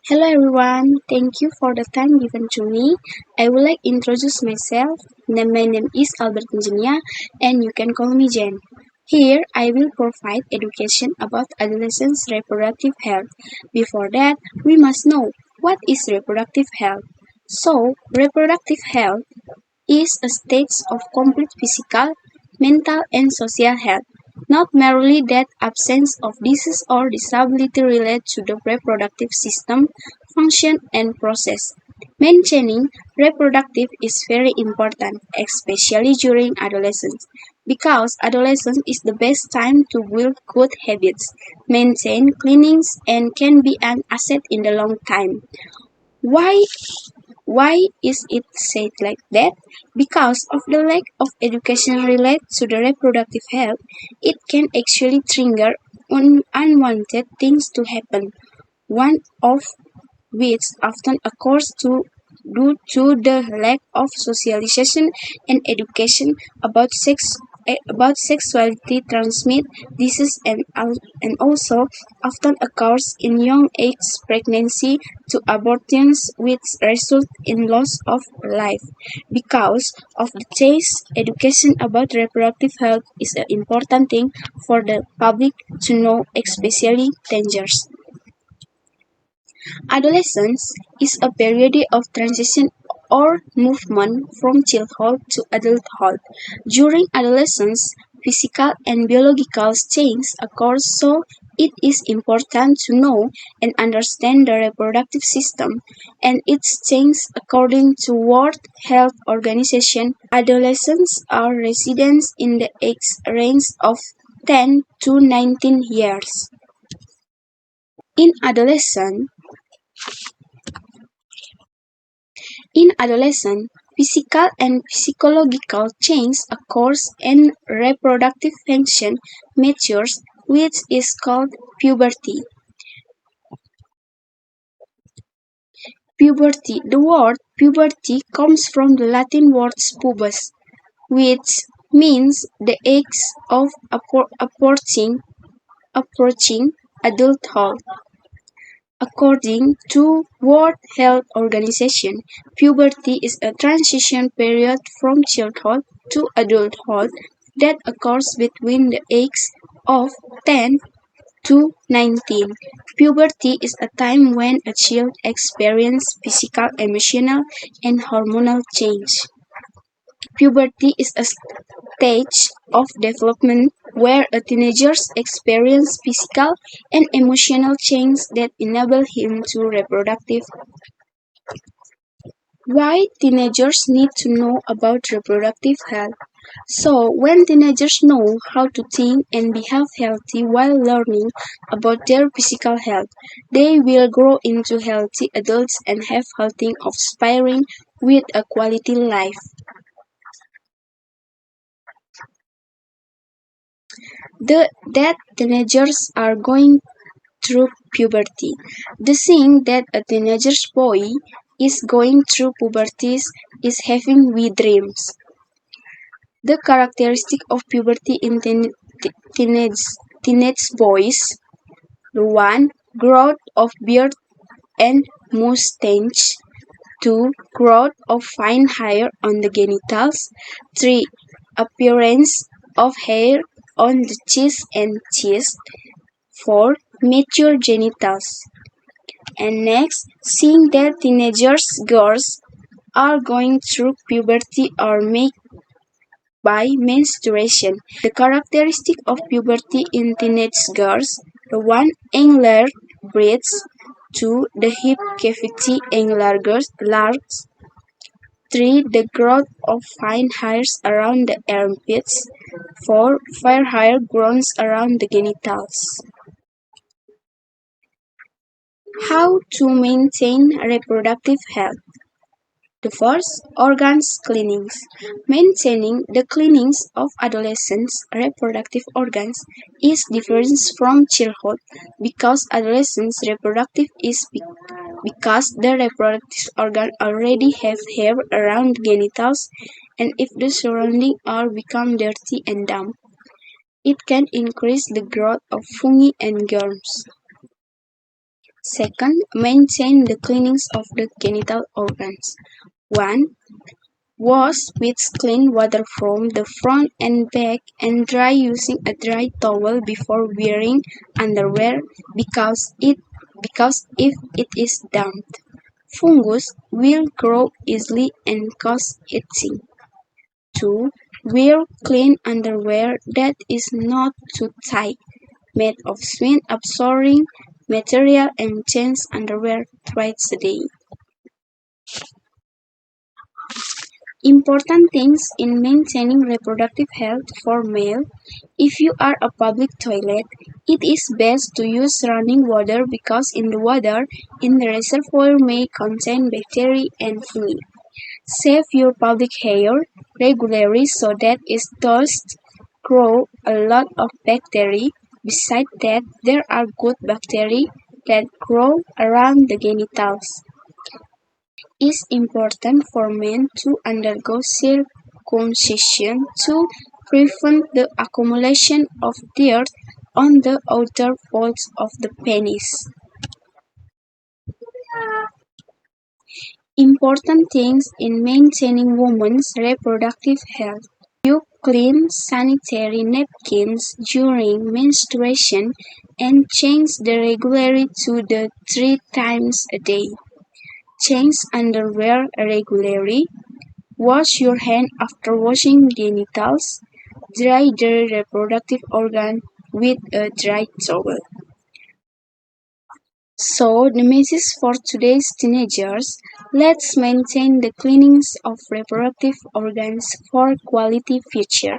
Hello everyone, thank you for the time given to me. I would like to introduce myself. My name is Albert Jenia and you can call me Jen. Here I will provide education about adolescents' reproductive health. Before that, we must know what is reproductive health. So, reproductive health is a state of complete physical, mental, and social health, not merely that absence of disease or disability related to the reproductive system, function, and process. Maintaining reproductive is very important, especially during adolescence, because adolescence is the best time to build good habits, maintain cleanings, and can be an asset in the long time. Why why is it said like that? Because of the lack of education related to the reproductive health, it can actually trigger unwanted things to happen. One of which often occurs due to the lack of socialization and education about sexuality transmit disease and also often occurs in young age pregnancy to abortions which result in loss of life. Because of the taste, education about reproductive health is an important thing for the public to know, especially teenagers. Adolescence is a period of transition or movement from childhood to adulthood. During adolescence, physical and biological changes occur, so it is important to know and understand the reproductive system and its changes according to World Health Organization. Adolescents are residents in the age range of 10 to 19 years. In adolescence, physical and psychological changes occurs and reproductive function matures, which is called puberty. The word puberty comes from the Latin word pubis, which means the age of approaching adulthood. According to World Health Organization, puberty is a transition period from childhood to adulthood that occurs between the ages of 10 to 19. Puberty is a time when a child experiences physical, emotional, and hormonal change. Puberty is a stage of development where a teenager experiences physical and emotional changes that enable him to reproductive. Why teenagers need to know about reproductive health? So, when teenagers know how to think and behave healthy while learning about their physical health, they will grow into healthy adults and have healthy offspring with a quality life. That teenagers are going through puberty. The thing that a teenager boy is going through puberty is having wee dreams. The characteristic of puberty in teenage, teenage boys: 1. Growth of beard and mustache. 2. Growth of fine hair on the genitals. 3. Appearance of hair on the chest and chest. 4. Mature genitals. And next, seeing that teenagers girls are going through puberty or made by menstruation. The characteristic of puberty in teenage girls: 1. Angular breasts. 2. The hip cavity enlarges. 3. The growth of fine hairs around the armpits. 4. Fair hair grows around the genitals. How to maintain reproductive health? The first, organs cleanings. Maintaining the cleanings of adolescents' reproductive organs is different from childhood because adolescents' reproductive is because the reproductive organ already have hair around genitals, and if the surroundings are become dirty and damp, it can increase the growth of fungi and germs. Second, maintain the cleanings of the genital organs. 1. Wash with clean water from the front and back and dry using a dry towel before wearing underwear because if it is damp, fungus will grow easily and cause itching. 2. Wear clean underwear that is not too tight, made of sweat-absorbing material, and change underwear twice a day. Important things in maintaining reproductive health for male. If you are a public toilet, it is best to use running water because in the water in the reservoir may contain bacteria and fluid. Shave your public hair regularly so that it doesn't grow a lot of bacteria. Besides that, there are good bacteria that grow around the genitals. It's important for men to undergo circumcision to prevent the accumulation of dirt on the outer folds of the penis. Important things in maintaining women's reproductive health. You clean sanitary napkins during menstruation and change them regularly 3 times a day. Change underwear regularly. Wash your hands after washing genitals. Dry the reproductive organ with a dry towel. So, the message for today's teenagers, let's maintain the cleanings of reproductive organs for quality future.